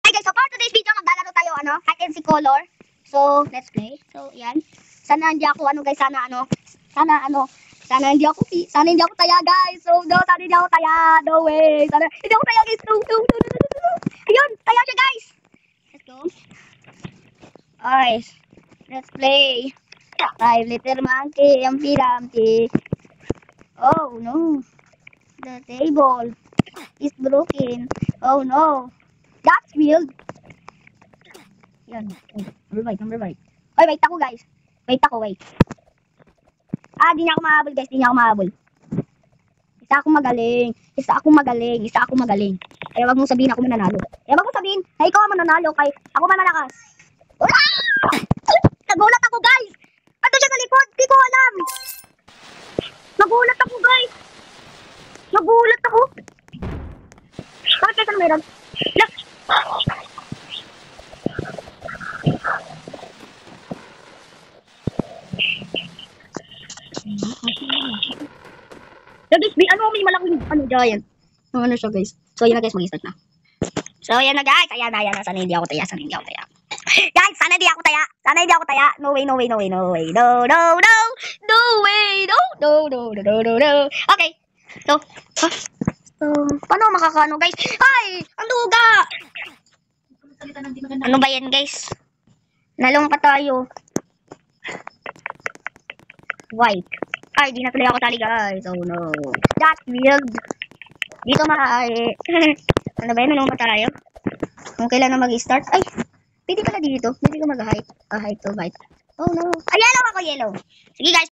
Okay guys, so for today's video, maglalaro tayo, hide and seek color. So, let's play. So, yan. Sana hindi ako, sana hindi ako taya, guys. So, no, sana hindi ako taya. No way. Sana hindi ako taya, guys. No. Ayun, taya siya, guys. Let's go. Alright, let's play. 5-liter monkey, Humpty. Oh, no. The table is broken. Oh, no. That's weird. Yan. Number 5. Oy, wait ako, guys. Wait. Di niya ako mahabol, guys. Di niya ako mahabol. Isa akong magaling. Kaya wag mong sabihin ako mananalo. Kaya wag mong sabihin na ikaw ang mananalo kay ako malalakas. Nagulat ako, guys. Ano siya sa likod? Di ko alam. Nagulat ako, guys. Bakit kayo sa meron? Guys, may malaking giant. Ano siya, guys? So, ayan na, guys, mag-start na. So, ayan na, guys. Ayan na. Sana hindi ako taya. Guys, sana hindi ako taya. No way. No. Okay. So, paano makakano, guys? Ay, ang luga! Ano ba yan, guys? Nalong pa tayo. White. Ay, di na tuloy ako tali, guys. Oh, no. That's weird. Dito maaari. Ano ba yan? Nalong pa tayo? Kung kailan na mag-start? Ay, pwede pala dito. Pwede ko mag-height. Height to height. Oh, no. Ay, yellow ako, yellow. Sige, guys.